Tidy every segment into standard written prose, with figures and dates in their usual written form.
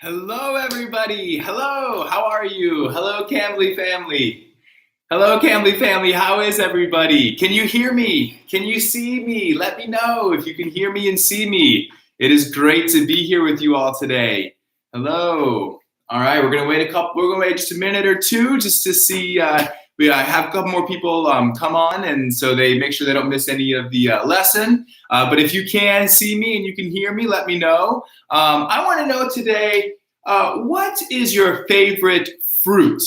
Hello, everybody. Hello, how are you? Hello, Cambly family. Hello, Cambly family. How is everybody? Can you hear me? Can you see me? Let me know if you can hear me and see me. It is great to be here with you all today. Hello. All right, we're gonna wait just a minute or two just to see. We have a couple more people come on, and so they make sure they don't miss any of the lesson. But if you can see me and you can hear me, let me know. I want to know today, what is your favorite fruit?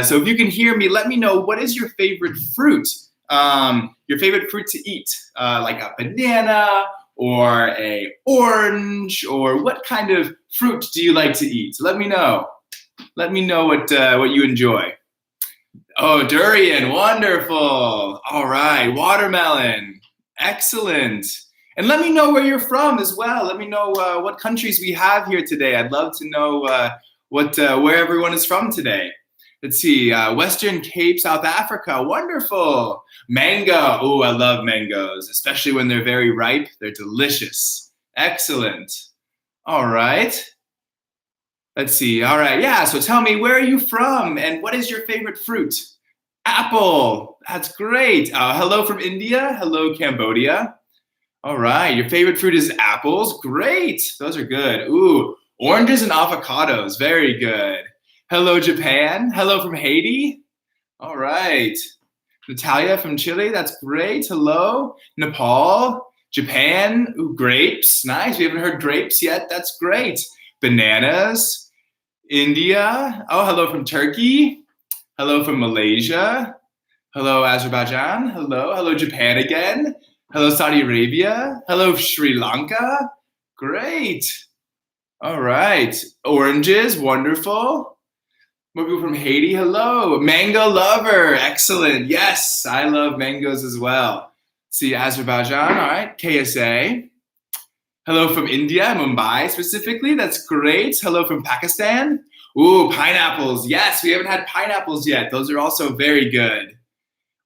So if you can hear me, let me know, what is your favorite fruit? Your favorite fruit to eat, like a banana or a orange, or what kind of fruit do you like to eat? Let me know. Let me know what you enjoy. Oh, durian, wonderful. All right, watermelon, excellent. And let me know where you're from as well. Let me know what countries we have here today. I'd love to know where everyone is from today. Let's see, Western Cape, South Africa, wonderful. Mango, oh, I love mangoes, especially when they're very ripe. They're delicious, excellent. All right. Let's see, all right, yeah, so tell me, where are you from and what is your favorite fruit? Apple, that's great. Hello from India, hello Cambodia. All right, your favorite fruit is apples, great, those are good. Ooh, oranges and avocados, very good. Hello Japan, hello from Haiti. All right, Natalia from Chile, that's great, hello. Nepal, Japan, ooh, grapes, nice, we haven't heard grapes yet, that's great. Bananas, India, oh, hello from Turkey, hello from Malaysia, hello Azerbaijan, hello Japan again, hello Saudi Arabia, hello Sri Lanka, great, all right, oranges, wonderful, more people from Haiti, hello, mango lover, excellent, yes, I love mangoes as well. See, Azerbaijan, all right, KSA. Hello from India, Mumbai specifically, that's great. Hello from Pakistan. Ooh, pineapples, yes, we haven't had pineapples yet. Those are also very good.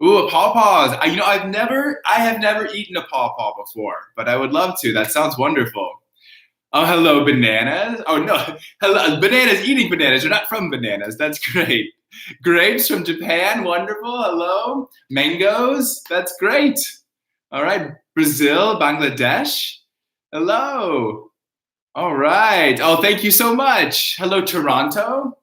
Ooh, a pawpaws. I have never eaten a pawpaw before, but I would love to. That sounds wonderful. Oh, hello, bananas. Oh no, hello, bananas, eating bananas. You're not from bananas, that's great. Grapes from Japan, wonderful, hello. Mangoes, that's great. All right, Brazil, Bangladesh. Hello. All right. Oh, thank you so much. Hello, Toronto.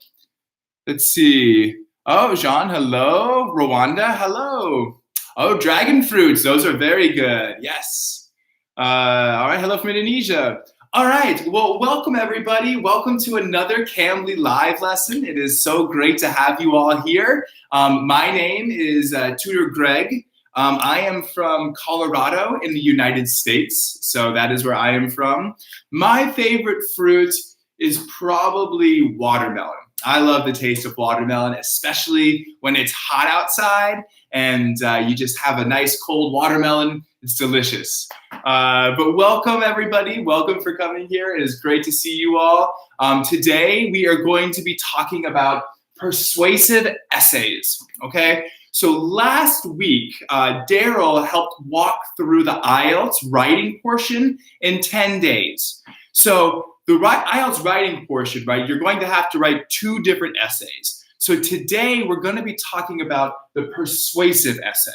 Let's see. Oh, Jean, hello. Rwanda, hello. Oh, dragon fruits. Those are very good. Yes. All right. Hello from Indonesia. All right. Well, welcome, everybody. Welcome to another Cambly Live lesson. It is so great to have you all here. My name is Tutor Greg. I am from Colorado in the United States, so that is where I am from. My favorite fruit is probably watermelon. I love the taste of watermelon, especially when it's hot outside and you just have a nice cold watermelon. It's delicious. But welcome, everybody. Welcome for coming here. It is great to see you all. Today, we are going to be talking about persuasive essays, okay? So last week, Daryl helped walk through the Ielts writing portion in 10 days. So the Ielts writing portion, right, you're going to have to write 2 different essays. So today we're going to be talking about the persuasive essay,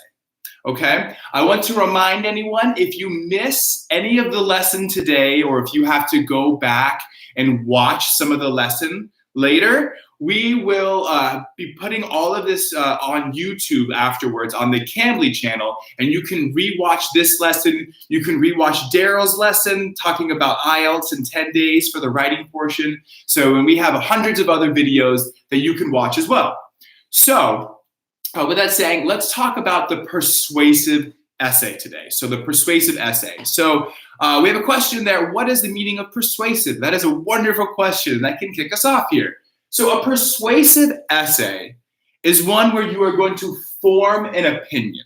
okay? I want to remind anyone, if you miss any of the lesson today, or if you have to go back and watch some of the lesson later, we will be putting all of this on YouTube afterwards on the Cambly channel, and you can rewatch this lesson. You can rewatch Daryl's lesson talking about Ielts in 10 days for the writing portion. So, and we have hundreds of other videos that you can watch as well. So, with that saying, let's talk about the persuasive essay today. So the persuasive essay. So we have a question there. What is the meaning of persuasive? That is a wonderful question that can kick us off here. So a persuasive essay is one where you are going to form an opinion,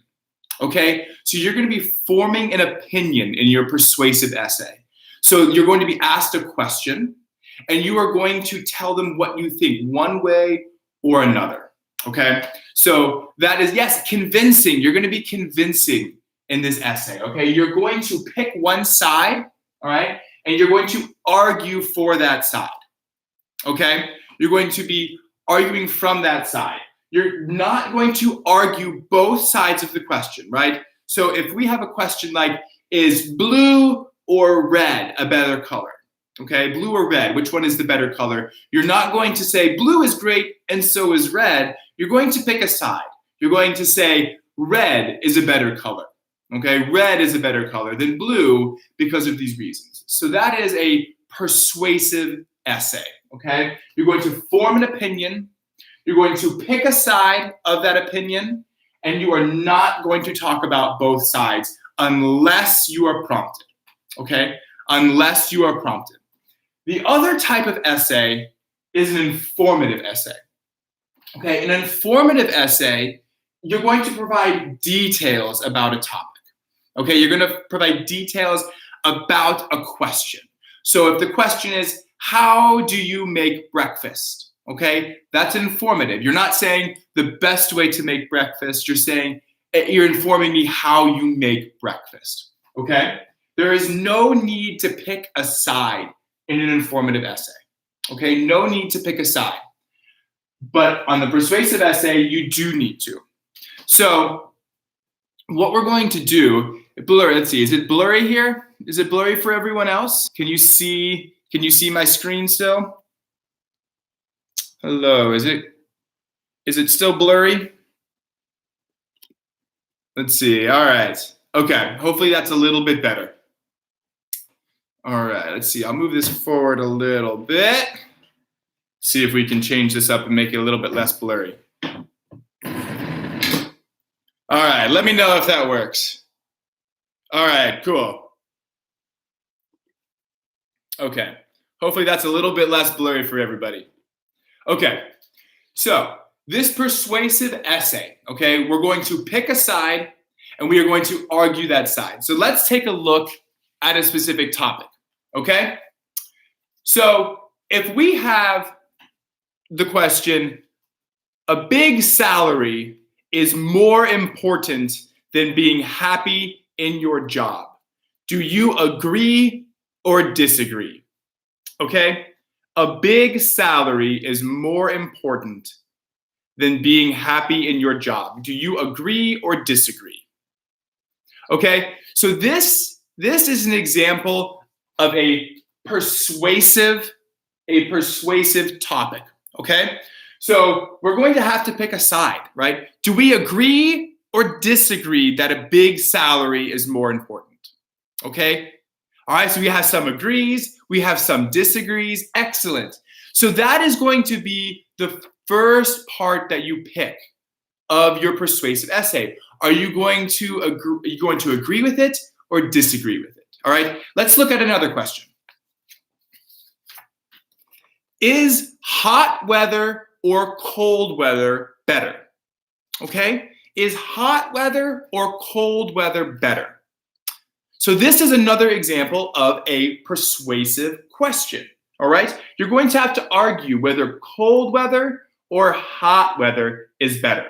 okay? So you're going to be forming an opinion in your persuasive essay. So you're going to be asked a question, and you are going to tell them what you think one way or another, okay? So that is, yes, convincing. You're going to be convincing in this essay, okay? You're going to pick one side, all right? And you're going to argue for that side. okay? You're going to be arguing from that side. You're not going to argue both sides of the question, right? So if we have a question like, is blue or red a better color? Okay, blue or red, which one is the better color? You're not going to say blue is great and so is red. You're going to pick a side. You're going to say red is a better color. Okay, red is a better color than blue because of these reasons. So that is a persuasive essay, okay? You're going to form an opinion. You're going to pick a side of that opinion, and you are not going to talk about both sides unless you are prompted, okay? Unless you are prompted. The other type of essay is an informative essay, okay? An informative essay, you're going to provide details about a topic, okay? You're going to provide details about a question. So if the question is, how do you make breakfast? Okay, that's informative. You're not saying the best way to make breakfast. You're saying, you're informing me how you make breakfast. Okay, there is no need to pick a side in an informative essay. Okay, no need to pick a side. But on the persuasive essay, you do need to. So what we're going to do, blur, let's see, is it blurry here? Is it blurry for everyone else? Can you see my screen still? Hello, is it still blurry? Let's see, all right. Okay, hopefully that's a little bit better. All right, let's see, I'll move this forward a little bit. See if we can change this up and make it a little bit less blurry. All right, let me know if that works. All right, cool. Okay, hopefully that's a little bit less blurry for everybody. Okay, so this persuasive essay, okay, we're going to pick a side and we are going to argue that side. So let's take a look at a specific topic, okay? So if we have the question, a big salary is more important than being happy in your job. Do you agree or disagree? Okay? A big salary is more important than being happy in your job. Do you agree or disagree? Okay, so this is an example of a persuasive topic, okay? So we're going to have to pick a side, right? Do we agree or disagree that a big salary is more important? Okay? All right, so we have some agrees, we have some disagrees. Excellent. So that is going to be the first part that you pick of your persuasive essay. Are you going to agree with it or disagree with it? All right, let's look at another question. Is hot weather or cold weather better? Okay, is hot weather or cold weather better? So this is another example of a persuasive question, all right? You're going to have to argue whether cold weather or hot weather is better,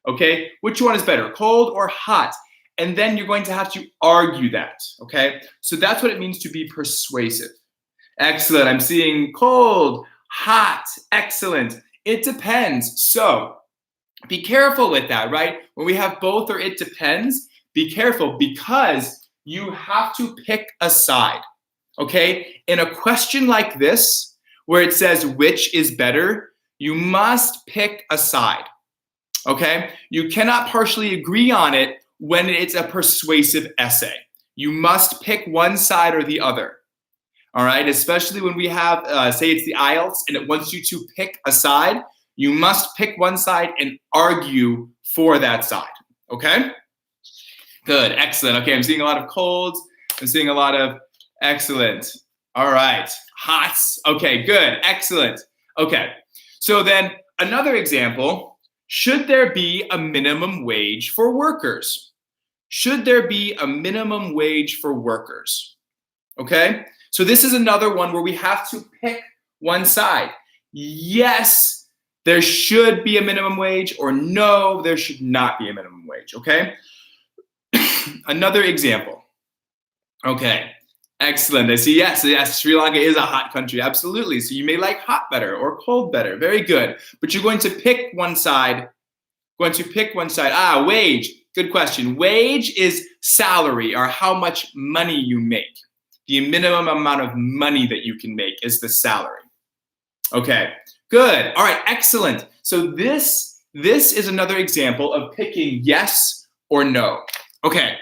okay? Which one is better, cold or hot? And then you're going to have to argue that, okay? So that's what it means to be persuasive. Excellent, I'm seeing cold, hot, excellent. It depends. So be careful with that, right? When we have both or it depends, be careful because you have to pick a side, okay? In a question like this, where it says which is better, you must pick a side, okay? You cannot partially agree on it when it's a persuasive essay. You must pick one side or the other, all right? Especially when we have, say it's the Ielts and it wants you to pick a side, you must pick one side and argue for that side, okay? Good, excellent. Okay, I'm seeing a lot of colds. I'm seeing a lot of excellent. All right, hots. Okay, good, excellent. Okay, so then another example, should there be a minimum wage for workers? Should there be a minimum wage for workers? Okay, so this is another one where we have to pick one side. Yes, there should be a minimum wage, or no, there should not be a minimum wage, okay? Another example. Okay, Excellent. I see. Yes, yes, Sri Lanka is a hot country. Absolutely. So you may like hot better or cold better. Very good. But you're going to pick one side. Going to pick one side. Wage. Good question. Wage is salary, or how much money you make. The minimum amount of money that you can make is the salary. Okay. Good. All right. Excellent. So this is another example of picking yes or no. Okay.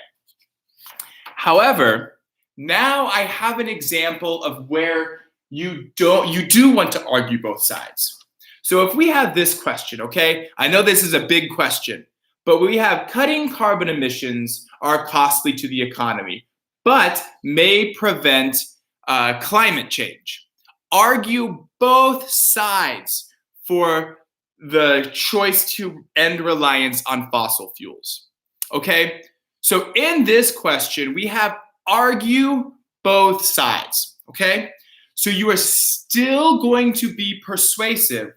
However, now I have an example of where you do want to argue both sides. So if we have this question, okay, I know this is a big question, but we have cutting carbon emissions are costly to the economy, but may prevent climate change. Argue both sides for the choice to end reliance on fossil fuels. Okay, so in this question, we have argue both sides. Okay, so you are still going to be persuasive,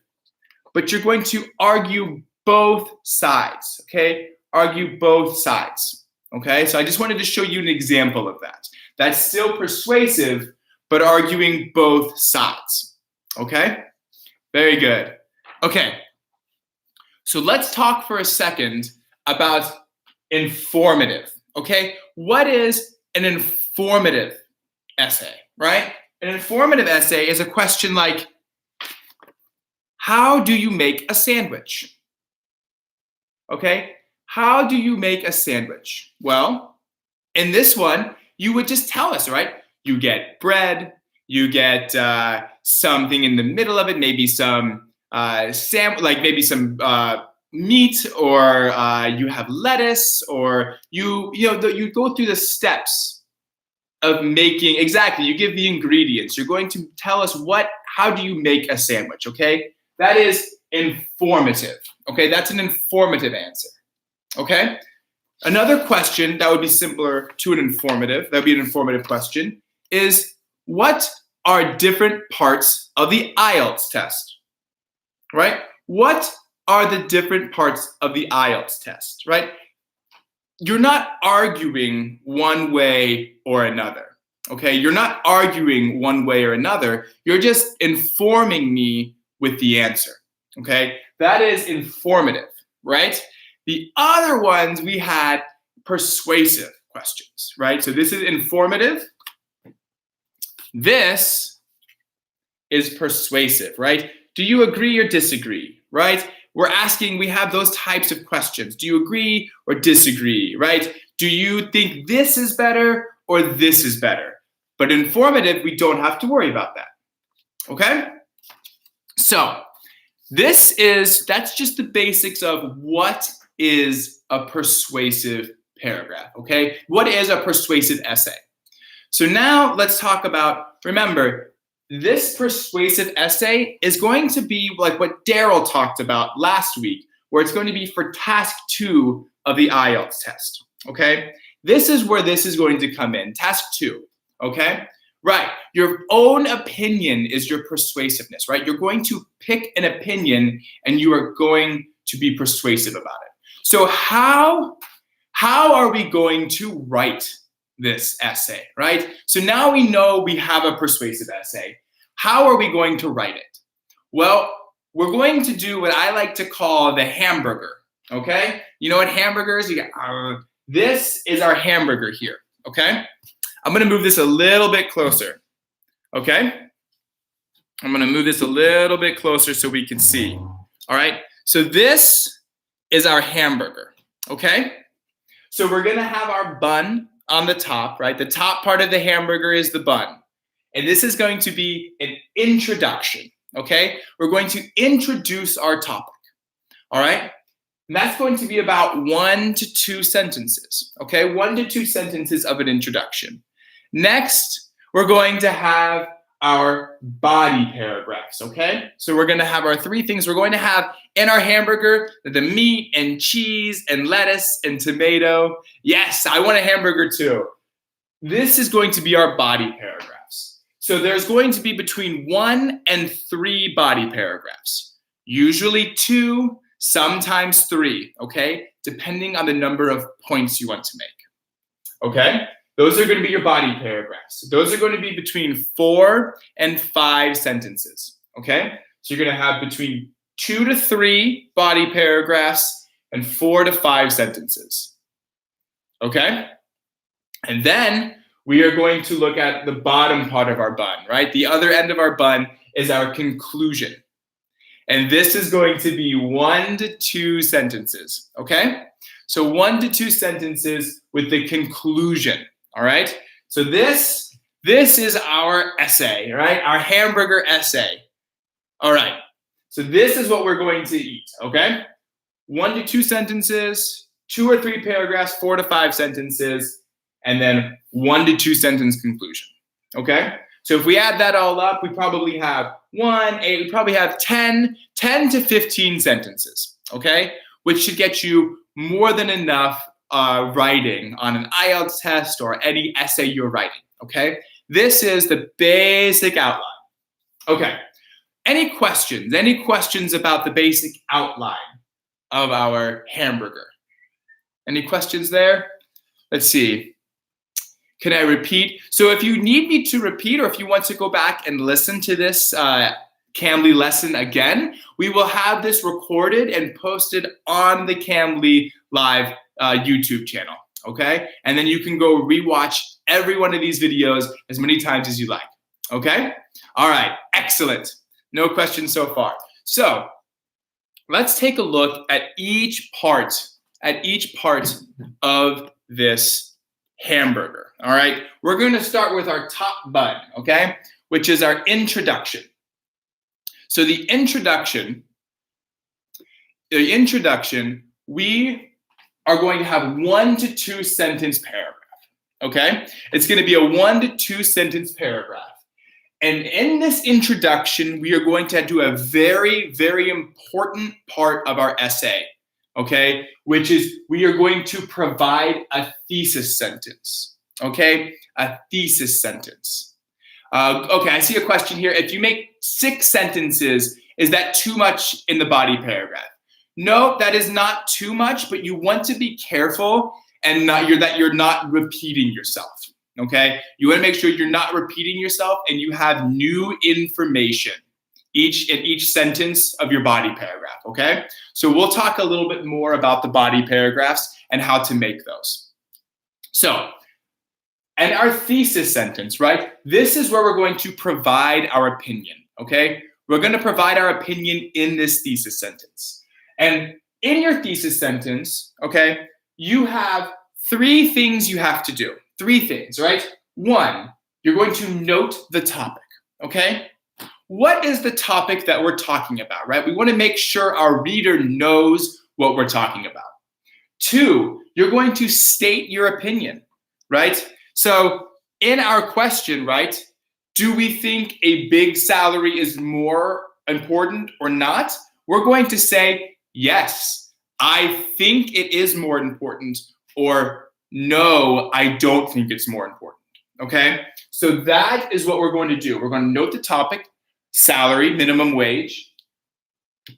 but you're going to argue both sides. Okay, argue both sides. Okay, so I just wanted to show you an example of that. That's still persuasive, but arguing both sides. Okay, very good. Okay, so let's talk for a second about informative. Okay, what is an informative essay, right? An informative essay is a question like, how do you make a sandwich? Okay, how do you make a sandwich? Well, in this one, you would just tell us, right? You get bread, you get something in the middle of it, maybe some maybe some meat, or you have lettuce, or you go through the steps of making. Exactly, you give the ingredients. You're going to tell us how do you make a sandwich, okay? That is informative, okay? That's an informative answer, okay? Another question that would be similar to an informative, that would be an informative question, is what are different parts of the Ielts test, right? What are the different parts of the Ielts test, right? You're not arguing one way or another, okay? You're not arguing one way or another. You're just informing me with the answer, okay? That is informative, right? The other ones, we had persuasive questions, right? So this is informative. This is persuasive, right? Do you agree or disagree, right? We're asking, we have those types of questions. Do you agree or disagree, right? Do you think this is better or this is better? But informative, we don't have to worry about that, okay? So that's just the basics of what is a persuasive paragraph, okay? What is a persuasive essay? So now let's talk about, remember, this persuasive essay is going to be like what Daryl talked about last week, where it's going to be for task 2 of the Ielts test, okay? This is where this is going to come in, task 2, okay? Right, your own opinion is your persuasiveness, right? You're going to pick an opinion and you are going to be persuasive about it. So how are we going to write this essay, right? So now we know we have a persuasive essay. How are we going to write it? Well, we're going to do what I like to call the hamburger, okay? You know what hamburgers? This is our hamburger here, okay? I'm gonna move this a little bit closer, okay? I'm gonna move this a little bit closer so we can see, all right? So this is our hamburger, okay? So we're gonna have our bun on the top, right? The top part of the hamburger is the bun. And this is going to be an introduction, okay? We're going to introduce our topic, all right? And that's going to be about 1 to 2 sentences, okay? 1 to 2 sentences of an introduction. Next, we're going to have our body paragraphs, okay? So we're gonna have our 3 things. We're going to have in our hamburger the meat and cheese and lettuce and tomato. Yes, I want a hamburger too. This is going to be our body paragraphs. So there's going to be between 1 and 3 body paragraphs. Usually 2, sometimes 3, okay? Depending on the number of points you want to make, okay? Those are going to be your body paragraphs. Those are going to be between 4 and 5 sentences, okay? So you're going to have between 2 to 3 body paragraphs and 4 to 5 sentences, okay? And then we are going to look at the bottom part of our bun, right? The other end of our bun is our conclusion. And this is going to be 1 to 2 sentences, okay? So 1 to 2 sentences with the conclusion, all right? So this is our essay, right? Our hamburger essay. All right, so this is what we're going to eat, okay? 1 to 2 sentences, 2 or 3 paragraphs, 4 to 5 sentences, and then 1 to 2 sentence conclusion, okay? So if we add that all up, we probably have 10 to 15 sentences, okay? Which should get you more than enough writing on an Ielts test or any essay you're writing, okay? This is the basic outline. Okay, any questions? Any questions about the basic outline of our hamburger? Any questions there? Let's see. Can I repeat? So if you need me to repeat, or if you want to go back and listen to this Cambly lesson again, we will have this recorded and posted on the Cambly Live YouTube channel, okay? And then you can go rewatch every one of these videos as many times as you like, okay? All right, excellent. No questions so far. So let's take a look at each part of this hamburger, all right? We're going to start with our top bun, okay? Which is our introduction. So the introduction, we are going to have 1 to 2 sentence paragraph, okay? It's going to be a 1 to 2 sentence paragraph. And in this introduction, we are going to do a very, very important part of our essay, okay? Which is we are going to provide a thesis sentence, okay? A thesis sentence. Okay, I see a question here. If you make 6 sentences, is that too much in the body paragraph? No, that is not too much, but you want to be careful and that you're not repeating yourself, okay? You want to make sure you're not repeating yourself and you have new information in each sentence of your body paragraph, okay? So we'll talk a little bit more about the body paragraphs and how to make those. So, and our thesis sentence, right? This is where we're going to provide our opinion, okay? We're going to provide our opinion in this thesis sentence. And in your thesis sentence, okay, you have 3 things you have to do. 3 things, right? 1, you're going to note the topic, okay? What is the topic that we're talking about, right? We want to make sure our reader knows what we're talking about. 2, you're going to state your opinion, right? So in our question, right, do we think a big salary is more important or not? We're going to say, yes, I think it is more important, or no, I don't think it's more important, okay? So that is what we're going to do. We're going to note the topic, salary, minimum wage.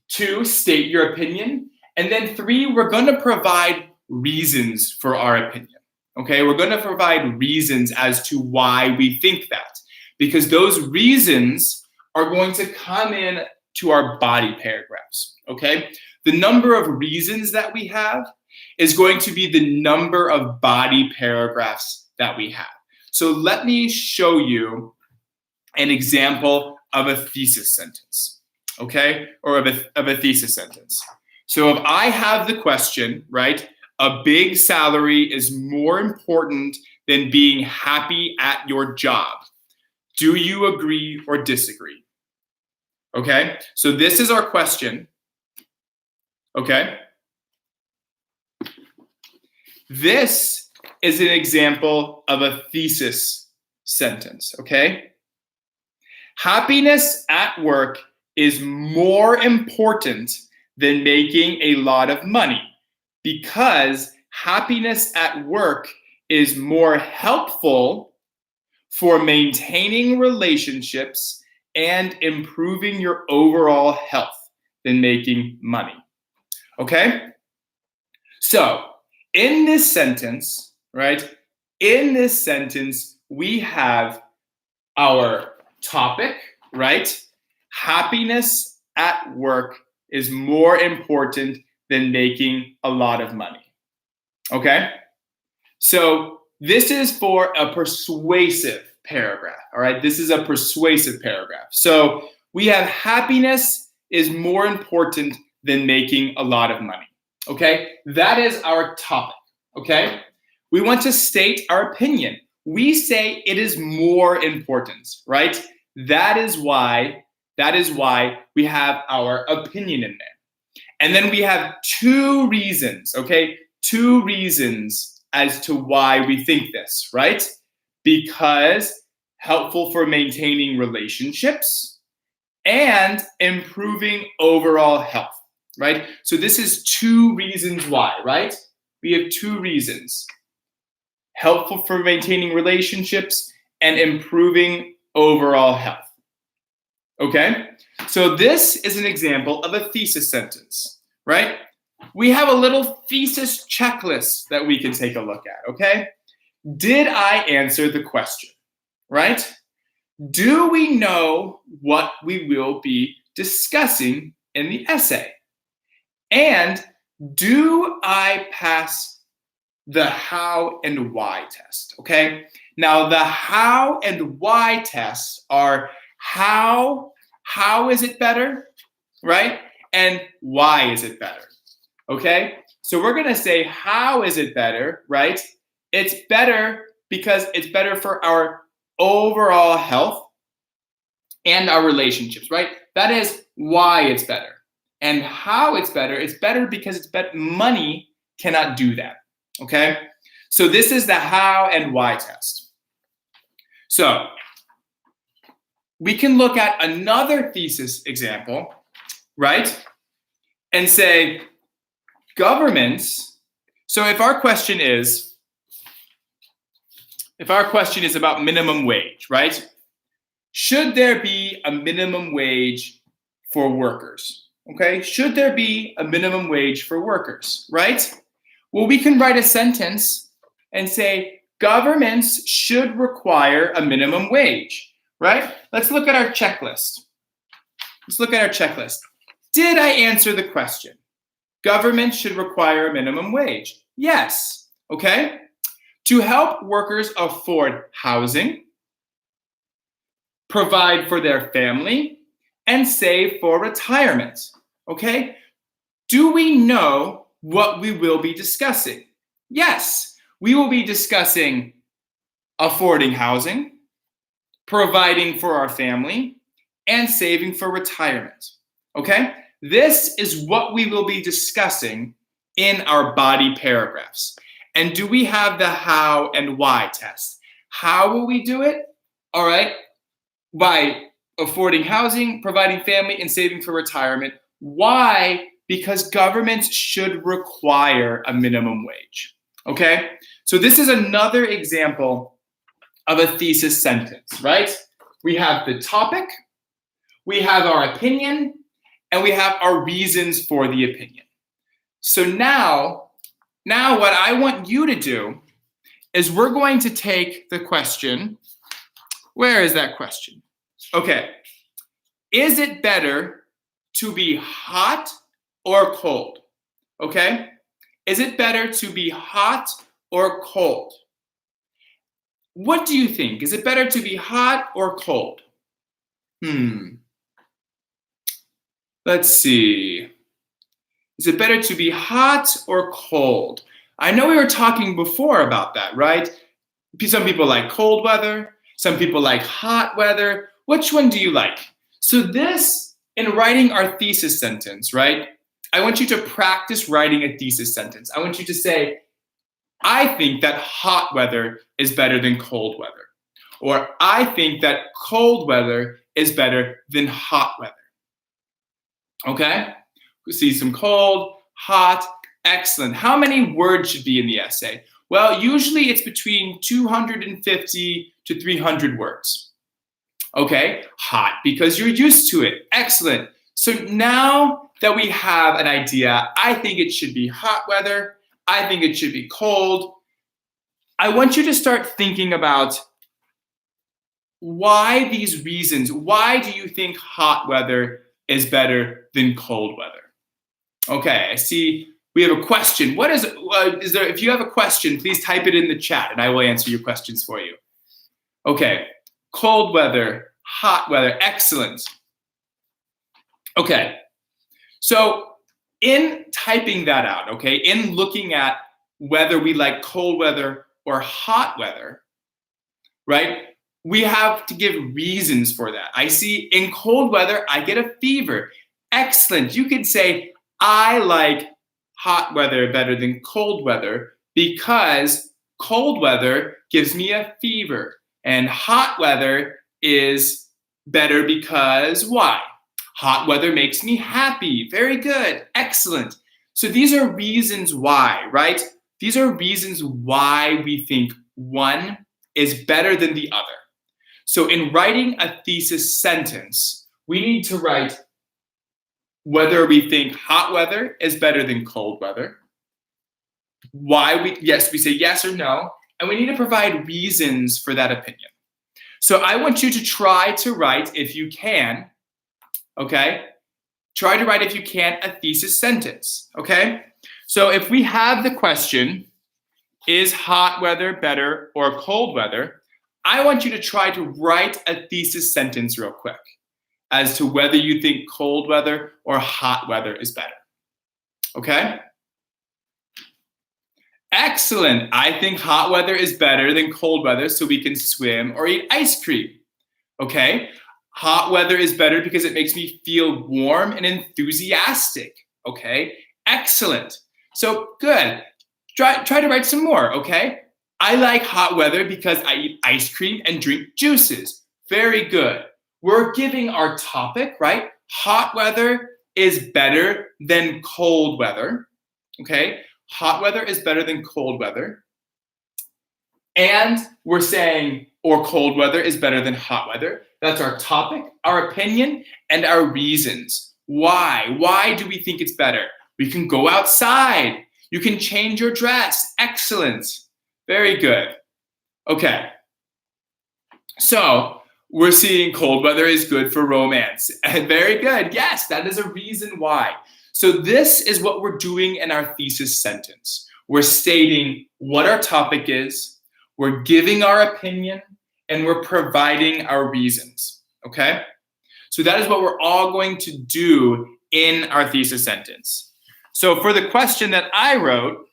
2, state your opinion. And then 3, we're going to provide reasons for our opinion. Okay, we're going to provide reasons as to why we think that, because those reasons are going to come in to our body paragraphs, okay? The number of reasons that we have is going to be the number of body paragraphs that we have. So let me show you an example of a thesis sentence, okay? Or of a thesis sentence. So if I have the question, right, a big salary is more important than being happy at your job. Do you agree or disagree? Okay, so this is our question. Okay. This is an example of a thesis sentence, okay? Happiness at work is more important than making a lot of money, because happiness at work is more helpful for maintaining relationships and improving your overall health than making money. Okay? So, in this sentence, right, in this sentence, we have our topic, right? Happiness at work is more important than making a lot of money. Okay? So this is for a persuasive paragraph, all right? This is a persuasive paragraph. So we have happiness is more important than making a lot of money, okay? That is our topic, okay? We want to state our opinion. We say it is more important, right? That is why we have our opinion in there. And then we have two reasons, okay? Two reasons as to why we think this, right? Because helpful for maintaining relationships and improving overall health, right? So this is two reasons why, right? We have two reasons. Helpful for maintaining relationships and improving overall health. Okay? So this is an example of a thesis sentence, right? We have a little thesis checklist that we can take a look at, okay? Did I answer the question, right? Do we know what we will be discussing in the essay? And do I pass the how and why test, okay? Now, the how and why tests are how is it better, right? And why is it better, okay? So we're gonna say, how is it better, right? It's better because it's better for our overall health and our relationships, right? That is why it's better. And how it's better because it's better. Money cannot do that, okay? So this is the how and why test. So we can look at another thesis example, right? And say, governments, so if our question is about minimum wage, right? Should there be a minimum wage for workers? Okay, should there be a minimum wage for workers, right? Well, we can write a sentence and say, governments should require a minimum wage, right? Let's look at our checklist. Did I answer the question? Government should require a minimum wage. Yes, okay? To help workers afford housing, provide for their family, and save for retirement, okay? Do we know what we will be discussing? Yes, we will be discussing affording housing, providing for our family, and saving for retirement, okay? This is what we will be discussing in our body paragraphs. And do we have the how and why test? How will we do it? All right, by affording housing, providing family, and saving for retirement. Why? Because governments should require a minimum wage, okay? So this is another example of a thesis sentence, right? We have the topic, we have our opinion, and we have our reasons for the opinion. So now what I want you to do is we're going to take the question. Where is that question? Okay. Is it better to be hot or cold? Okay. Is it better to be hot or cold? What do you think? Is it better to be hot or cold? Let's see. Is it better to be hot or cold? I know we were talking before about that, right? Some people like cold weather. Some people like hot weather. Which one do you like? So this, in writing our thesis sentence, right? I want you to practice writing a thesis sentence. I want you to say, I think that hot weather is better than cold weather. Or I think that cold weather is better than hot weather. Okay? We see some cold, hot, excellent. How many words should be in the essay? Well, usually it's between 250 to 300 words. Okay, hot, because you're used to it. Excellent. So now that we have an idea, I think it should be hot weather. I think it should be cold. I want you to start thinking about why these reasons. Why do you think hot weather is better than cold weather? Okay, I see we have a question. What is there? If you have a question, please type it in the chat and I will answer your questions for you. Okay, cold weather, hot weather, excellent. Okay, so in typing that out, okay, in looking at whether we like cold weather or hot weather, right, we have to give reasons for that. I see in cold weather, I get a fever. Excellent. You could say, I like hot weather better than cold weather because cold weather gives me a fever. And hot weather is better because why? Hot weather makes me happy. Very good. Excellent. So these are reasons why, right? These are reasons why we think one is better than the other. So in writing a thesis sentence, we need to write whether we think hot weather is better than cold weather. We say yes or no, and we need to provide reasons for that opinion. So I want you to try to write, if you can, okay? Try to write, if you can, a thesis sentence, okay? So if we have the question, is hot weather better or cold weather? I want you to try to write a thesis sentence real quick as to whether you think cold weather or hot weather is better, okay? Excellent. I think hot weather is better than cold weather so we can swim or eat ice cream, okay? Hot weather is better because it makes me feel warm and enthusiastic, okay? Excellent. So good. Try to write some more, okay? I like hot weather because I eat ice cream and drink juices. Very good. We're giving our topic, right? Hot weather is better than cold weather, okay? Hot weather is better than cold weather. And we're saying, or cold weather is better than hot weather. That's our topic, our opinion, and our reasons. Why? Why do we think it's better? We can go outside. You can change your dress. Excellent. Very good. Okay. So we're seeing cold weather is good for romance. And very good. Yes, that is a reason why. So this is what we're doing in our thesis sentence. We're stating what our topic is, we're giving our opinion, and we're providing our reasons, okay? So that is what we're all going to do in our thesis sentence. So for the question that I wrote,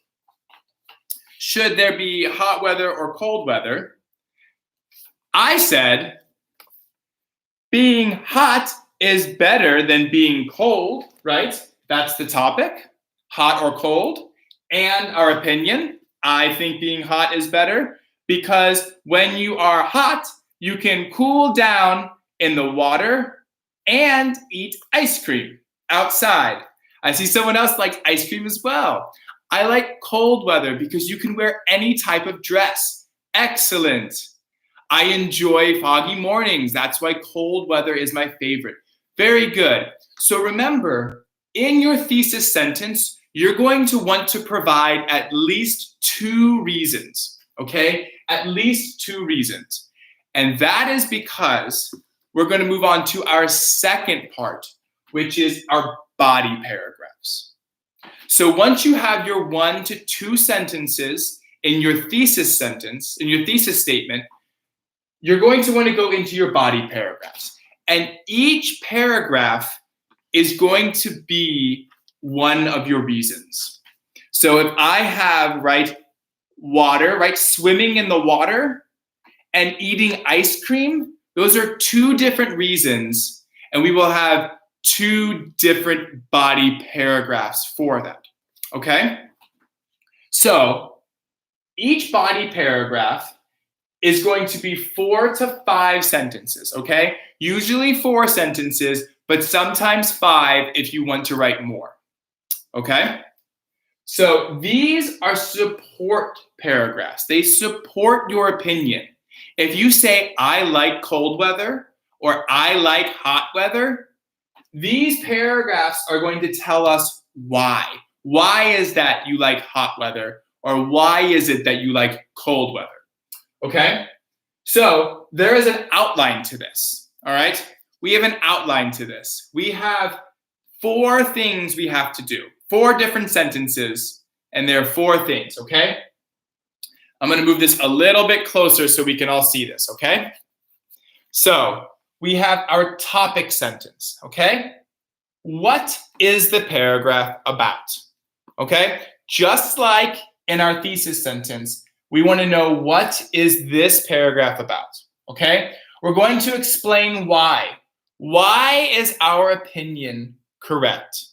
should there be hot weather or cold weather? I said, being hot is better than being cold, right? That's the topic, hot or cold. And our opinion, I think being hot is better because when you are hot, you can cool down in the water and eat ice cream outside. I see someone else likes ice cream as well. I like cold weather because you can wear any type of dress. Excellent. I enjoy foggy mornings. That's why cold weather is my favorite. Very good. So remember, in your thesis sentence, you're going to want to provide at least 2 reasons, okay? At least 2 reasons. And that is because we're going to move on to our second part, which is our body paragraphs. So once you have your 1 to 2 sentences in your thesis sentence, in your thesis statement, you're going to want to go into your body paragraphs. And each paragraph is going to be one of your reasons. So if I have, right, water, right, swimming in the water and eating ice cream, those are 2 different reasons, and we will have 2 different body paragraphs for that, okay? So each body paragraph is going to be 4 to 5 sentences, okay? Usually 4 sentences, but sometimes 5 if you want to write more, okay? So these are support paragraphs. They support your opinion. If you say, I like cold weather or I like hot weather, these paragraphs are going to tell us why. Why is that you like hot weather Or why is it that you like cold weather? Okay? So there is an outline to this, all right? We have an outline to this. We have 4 things we have to do, 4 different sentences, and there are 4 things, okay? I'm gonna move this a little bit closer so we can all see this, okay? So we have our topic sentence, okay? What is the paragraph about? Okay? Just like in our thesis sentence, we want to know what is this paragraph about, okay? We're going to explain why. Why is our opinion correct?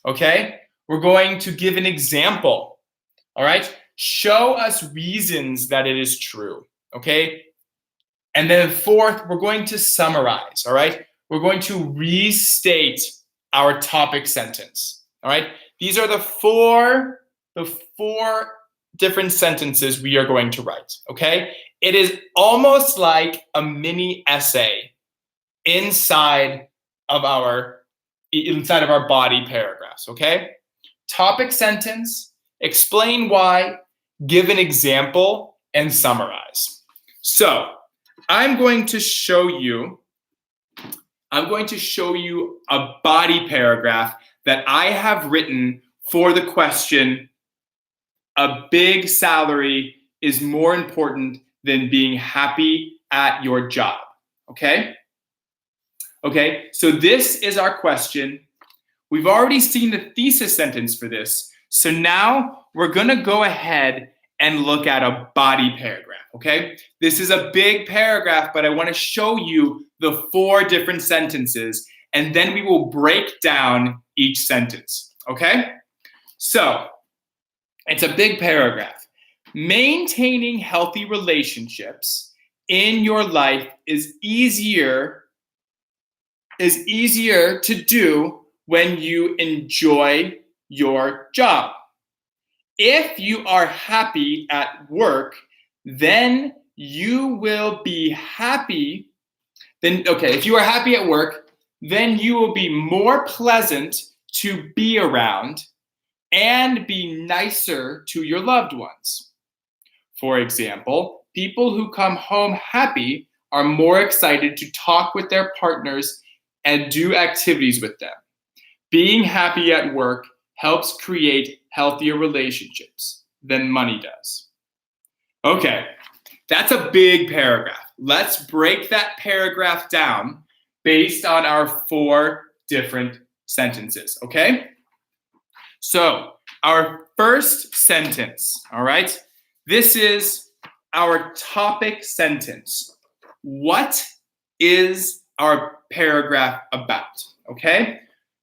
Okay? We're going to give an example, all right? Show us reasons that it is true, okay? And then 4th, we're going to summarize, all right? We're going to restate our topic sentence, all right? These are the four different sentences we are going to write, okay? It is almost like a mini essay inside of our body paragraphs, okay? Topic sentence, explain why, give an example, and summarize. So I'm going to show you a body paragraph that I have written for the question, a big salary is more important than being happy at your job, okay? Okay, so this is our question. We've already seen the thesis sentence for this, so now we're gonna go ahead and look at a body paragraph, okay? This is a big paragraph, but I wanna show you the 4 different sentences, and then we will break down each sentence, okay? So, it's a big paragraph. Maintaining healthy relationships in your life is easier to do when you enjoy your job. If you are happy at work, then you will be happy. If you are happy at work, then you will be more pleasant to be around and be nicer to your loved ones. For example, people who come home happy are more excited to talk with their partners and do activities with them. Being happy at work helps create healthier relationships than money does. Okay, that's a big paragraph. Let's break that paragraph down based on our 4 different sentences, okay? So, our first sentence, all right? This is our topic sentence. What is our paragraph about, okay?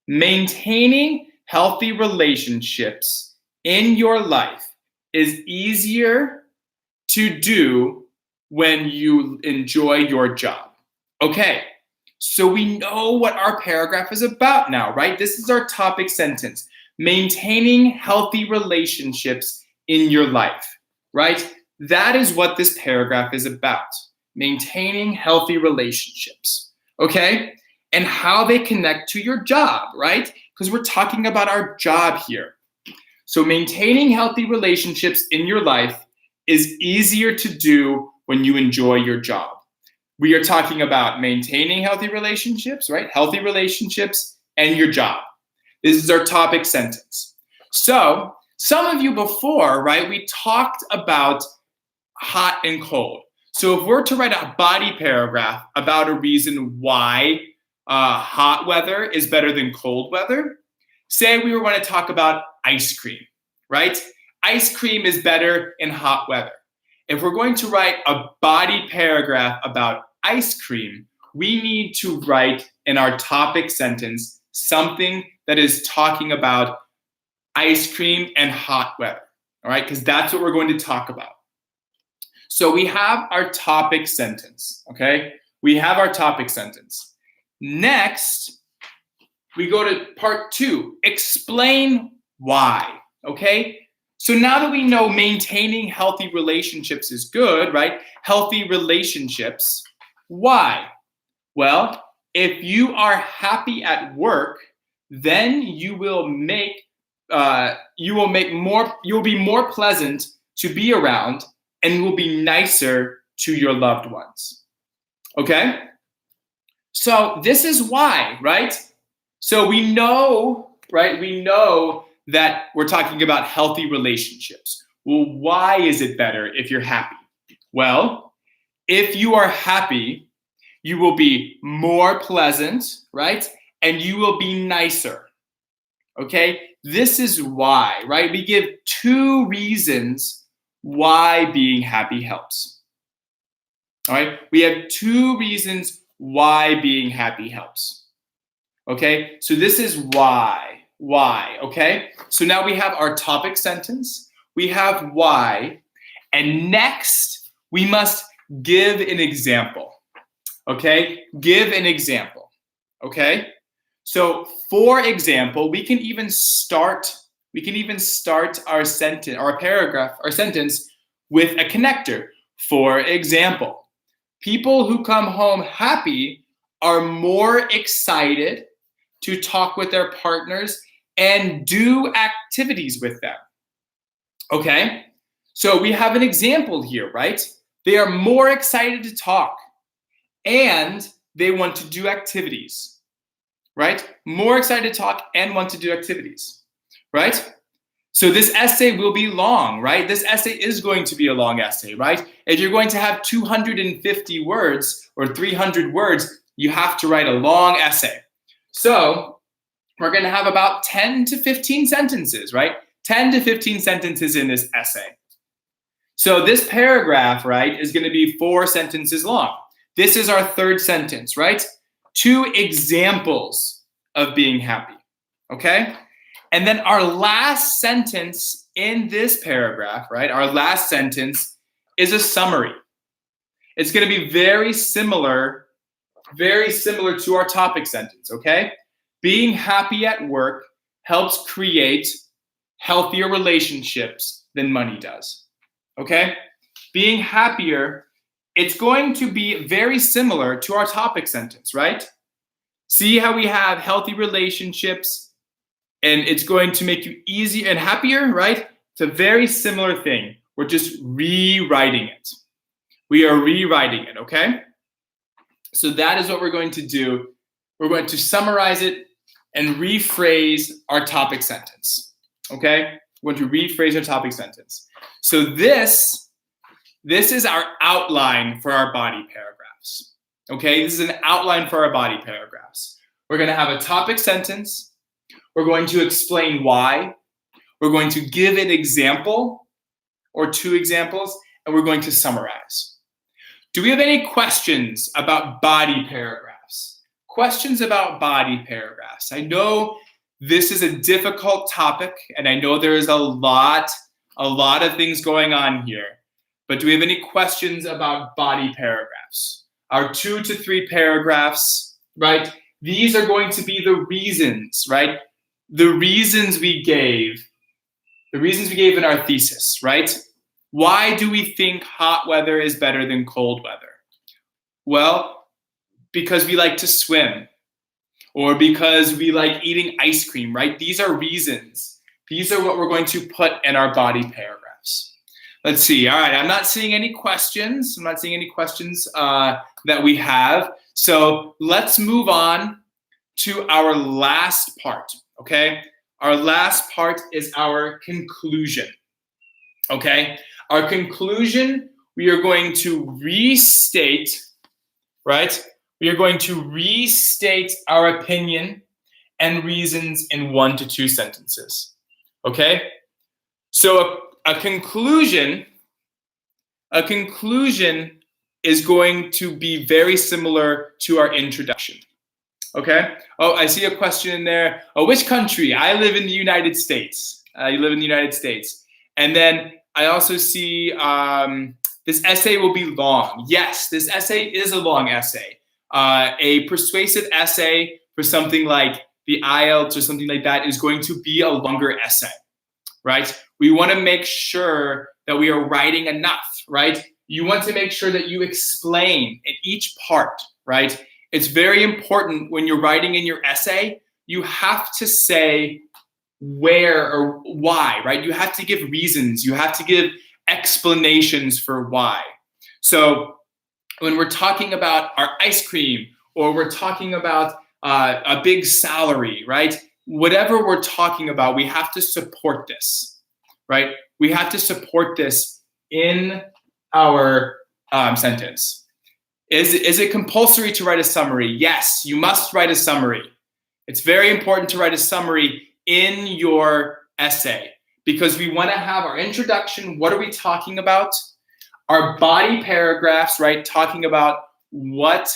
Maintaining healthy relationships in your life is easier to do when you enjoy your job. Okay, so we know what our paragraph is about now, right? This is our topic sentence. Maintaining healthy relationships in your life, right? That is what this paragraph is about. Maintaining healthy relationships, okay? And how they connect to your job, right? Because we're talking about our job here. So maintaining healthy relationships in your life is easier to do when you enjoy your job. We are talking about maintaining healthy relationships, right? Healthy relationships and your job. This is our topic sentence. So some of you before, right, we talked about hot and cold. So if we're to write a body paragraph about a reason why hot weather is better than cold weather, say we were going to talk about ice cream, right? Ice cream is better in hot weather. If we're going to write a body paragraph about ice cream, we need to write in our topic sentence something that is talking about ice cream and hot weather, all right? Because that's what we're going to talk about. So we have our topic sentence, okay? We have our topic sentence. Next, we go to part 2, explain why, okay? So now that we know maintaining healthy relationships is good, right? Healthy relationships, why? Well, if you are happy at work, then you will make you will be more pleasant to be around and will be nicer to your loved ones. Okay? So this is why, right? So we know, right? We know that we're talking about healthy relationships. Well, why is it better if you're happy? Well, if you are happy, you will be more pleasant, right? And you will be nicer. Okay? This is why, right? We give 2 reasons why being happy helps. All right? We have 2 reasons why being happy helps. Okay? So this is why. Why, okay? So now we have our topic sentence. We have why. And next, we must give an example. Okay? Give an example. Okay? So for example, we can even start our sentence, our paragraph, our sentence with a connector. For example, people who come home happy are more excited to talk with their partners and do activities with them. Okay? So we have an example here, right? They are more excited to talk and they want to do activities. Right? More excited to talk and want to do activities, right? So this essay will be long, right? This essay is going to be a long essay, right? If you're going to have 250 words or 300 words, you have to write a long essay. So we're going to have about 10 to 15 sentences, right? 10 to 15 sentences in this essay. So this paragraph, right, is going to be 4 sentences long. This is our 3rd sentence, right? 2 examples of being happy, okay? And then our last sentence in this paragraph, right? Our last sentence is a summary. It's going to be very similar to our topic sentence, okay? Being happy at work helps create healthier relationships than money does, okay? Being happier, it's going to be very similar to our topic sentence, right? See how we have healthy relationships and it's going to make you easier and happier, right? It's a very similar thing. We're just rewriting it. We are rewriting it, okay? So that is what we're going to do. We're going to summarize it and rephrase our topic sentence, okay? We're going to rephrase our topic sentence. So this is our outline for our body paragraphs. Okay, this is an outline for our body paragraphs. We're going to have a topic sentence. We're going to explain why. We're going to give an example or 2 examples, and we're going to summarize. Do we have any questions about body paragraphs? Questions about body paragraphs. I know this is a difficult topic, and I know there is a lot of things going on here. But do we have any questions about body paragraphs? Our 2 to 3 paragraphs, right? These are going to be the reasons, right? The reasons we gave in our thesis, right? Why do we think hot weather is better than cold weather? Well, because we like to swim, or because we like eating ice cream, right? These are reasons. These are what we're going to put in our body paragraphs. Let's see. All right, I'm not seeing any questions. That we have. So let's move on to our last part, okay? Our last part is our conclusion, okay? Our conclusion, we are going to restate, right? We are going to restate our opinion and reasons in 1 to 2 sentences, okay? So a conclusion is going to be very similar to our introduction. Okay? Oh, I see a question in there. Oh, which country? I live in the United States. You live in the United States. And then I also see this essay will be long. Yes, this essay is a long essay. A persuasive essay for something like the Ielts or something like that is going to be a longer essay, right? We want to make sure that we are writing enough, right? You want to make sure that you explain in each part, right? It's very important when you're writing in your essay, you have to say where or why, right? You have to give reasons. You have to give explanations for why. So when we're talking about our ice cream, or we're talking about a big salary, right? Whatever we're talking about, we have to support this, right? We have to support this in our sentence. Is it compulsory to write a summary? Yes, you must write a summary. It's very important to write a summary in your essay because we want to have our introduction. What are we talking about? Our body paragraphs, right? Talking about what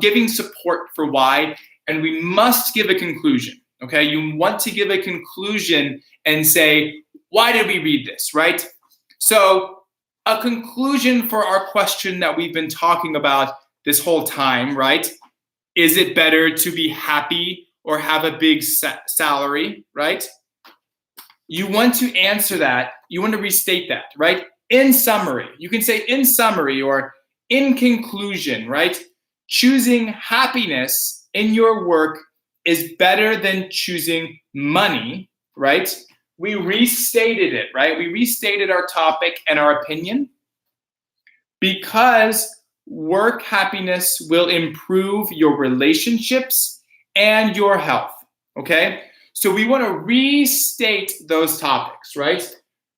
giving support for why, and we must give a conclusion. Okay, you want to give a conclusion and say, why did we read this, right? So a conclusion for our question that we've been talking about this whole time, right? Is it better to be happy or have a big salary, right? You want to answer that. You want to restate that, right? In summary. You can say in summary or in conclusion, right? Choosing happiness in your work is better than choosing money, right? We restated it, right? We restated our topic and our opinion because work happiness will improve your relationships and your health, okay? So we want to restate those topics, right?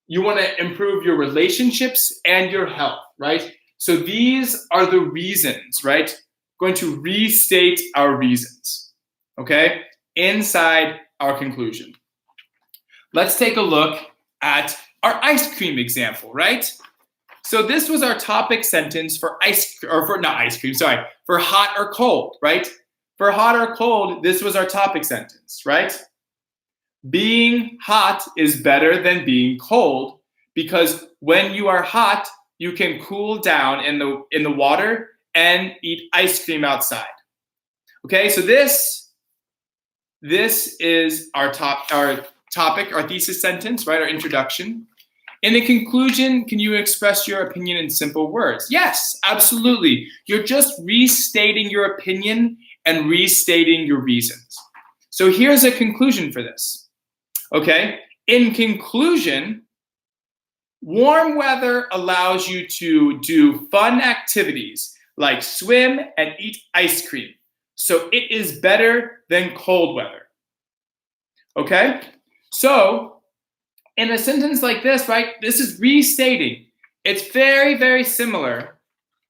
You want to improve your relationships and your health, right? So these are the reasons, right? Going to restate our reasons, okay? Inside our conclusion. Let's take a look at our ice cream example, right? So this was our topic sentence for for hot or cold, right? For hot or cold, this was our topic sentence, right? Being hot is better than being cold because when you are hot, you can cool down in the water and eat ice cream outside. Okay, so this is our topic, our thesis sentence, right? Our introduction. In the conclusion, can you express your opinion in simple words? Yes, absolutely. You're just restating your opinion and restating your reasons. So here's a conclusion for this. Okay, in conclusion, warm weather allows you to do fun activities like swim and eat ice cream. So it is better than cold weather. Okay, so in a sentence like this, right, this is restating. It's very, very similar.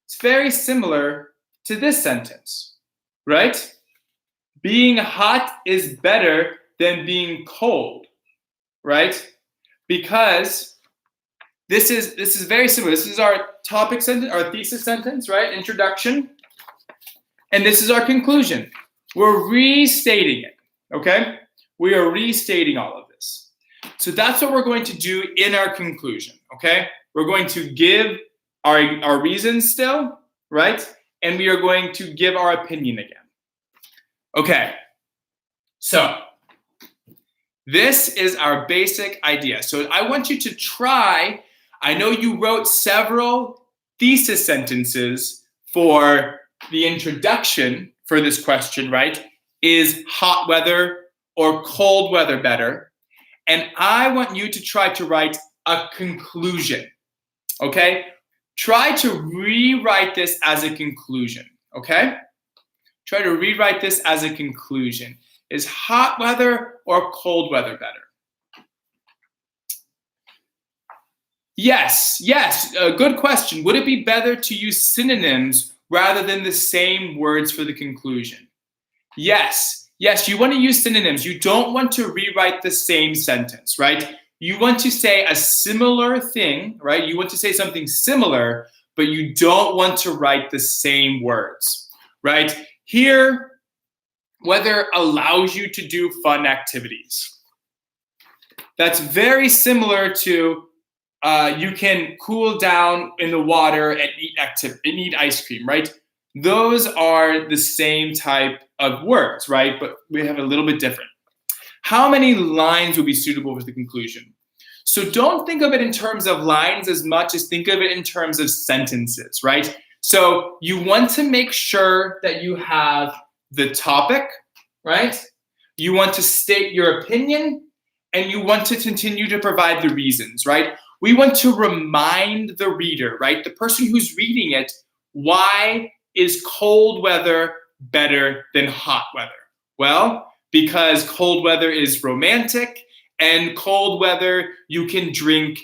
It's very similar to this sentence, right? Being hot is better than being cold, right? Because this is very similar. This is our topic sentence, our thesis sentence, right? Introduction. And this is our conclusion. We're restating it, okay? We are restating all of this. So that's what we're going to do in our conclusion, okay? We're going to give our reasons still, right? And we are going to give our opinion again. Okay, so this is our basic idea. So I want you to try, I know you wrote several thesis sentences for the introduction for this question, right? Is hot weather or cold weather better? And I want you to try to write a conclusion, okay? Try to rewrite this as a conclusion, okay? Try to rewrite this as a conclusion. Is hot weather or cold weather better? Yes, good question. Would it be better to use synonyms rather than the same words for the conclusion? Yes, you want to use synonyms. You don't want to rewrite the same sentence, right? You want to say a similar thing, right? You want to say something similar, but you don't want to write the same words, right? Here, weather allows you to do fun activities. That's very similar to you can cool down in the water and eat ice cream, right? Those are the same type of words, right? But we have a little bit different. How many lines would be suitable for the conclusion? So don't think of it in terms of lines as much as think of it in terms of sentences, right? So you want to make sure that you have the topic, right? you want to state your opinion, and you want to continue to provide the reasons, right? We want to remind the reader, right, the person who's reading it, why is cold weather better than hot weather? Well, because cold weather is romantic, and cold weather, you can drink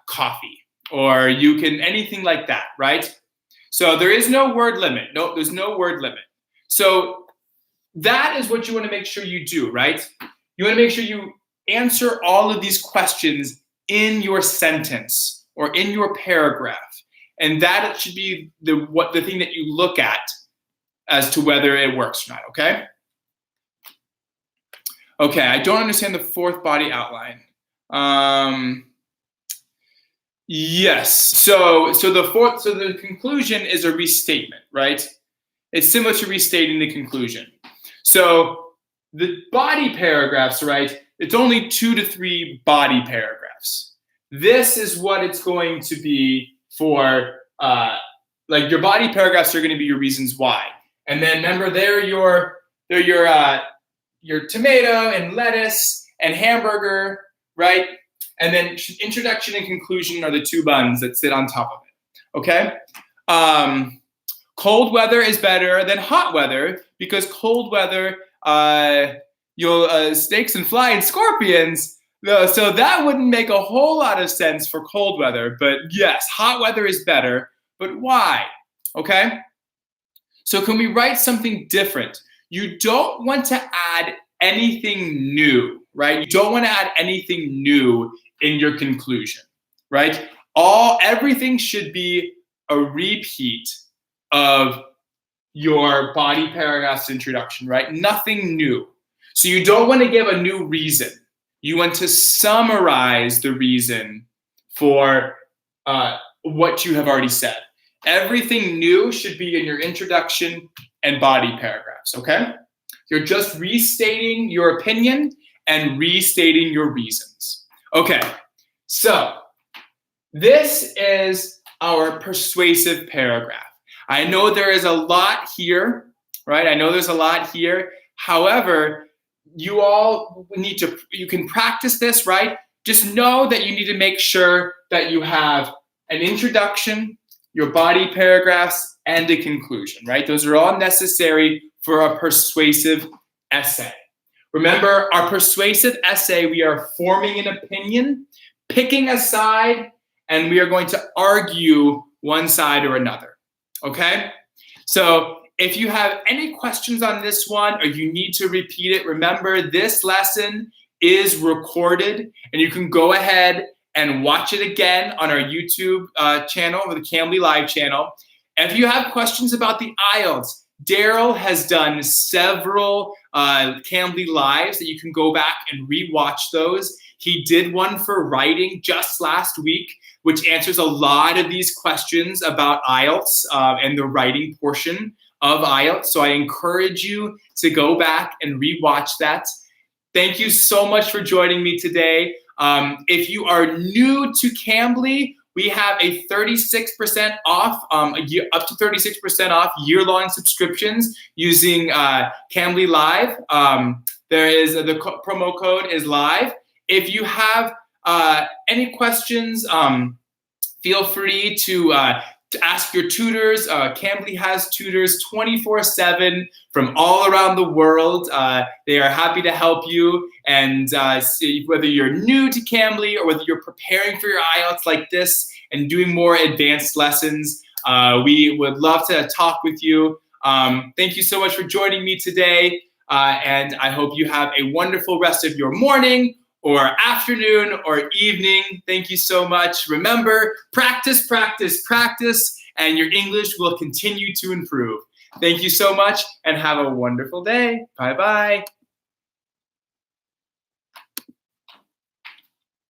coffee, or you can anything like that, right? So there is no word limit. No, there's no word limit. So that is what you want to make sure you do, right? You want to make sure you answer all of these questions in your sentence or in your paragraph. And that should be the thing that you look at as to whether it works or not, okay? Okay, I don't understand the fourth body outline. Yes, so the conclusion is a restatement, right? It's similar to restating the conclusion. So the body paragraphs, right? It's only 2 to 3 body paragraphs. This is what it's going to be for, like your body paragraphs are going to be your reasons why. And then remember, they're your tomato and lettuce and hamburger, right? And then introduction and conclusion are the 2 buns that sit on top of it, okay? Cold weather is better than hot weather because cold weather, snakes and fly and scorpions. So that wouldn't make a whole lot of sense for cold weather. But yes, hot weather is better. But why? Okay? So can we write something different? You don't want to add anything new, right? You don't want to add anything new in your conclusion, right? Everything should be a repeat of your body paragraph's introduction, right? Nothing new. So you don't want to give a new reason. You want to summarize the reason for what you have already said. Everything new should be in your introduction and body paragraphs, okay? You're just restating your opinion and restating your reasons. Okay, so this is our persuasive paragraph. I know there is a lot here, right? I know there's a lot here. However, you can practice this, right? Just know that you need to make sure that you have an introduction, your body paragraphs, and a conclusion, right? Those are all necessary for a persuasive essay. Remember, our persuasive essay, we are forming an opinion, picking a side, and we are going to argue one side or another, okay? So if you have any questions on this one or you need to repeat it, remember this lesson is recorded and you can go ahead and watch it again on our YouTube channel or the Cambly Live channel. And if you have questions about the Ielts, Daryl has done several Cambly Lives that you can go back and rewatch those. He did one for writing just last week, which answers a lot of these questions about Ielts and the writing portion of Ielts. So I encourage you to go back and rewatch that. Thank you so much for joining me today. If you are new to Cambly, we have a 36% off, up to 36% off year-long subscriptions using Cambly Live. There is the promo code is live. If you have any questions, feel free to ask your tutors. Cambly has tutors 24/7 from all around the world. They are happy to help you. And whether you're new to Cambly or whether you're preparing for your IELTS like this and doing more advanced lessons, we would love to talk with you. Thank you so much for joining me today. And I hope you have a wonderful rest of your morning or afternoon or evening. Thank you so much. Remember, practice, practice, practice, and your English will continue to improve. Thank you so much and have a wonderful day. Bye-bye.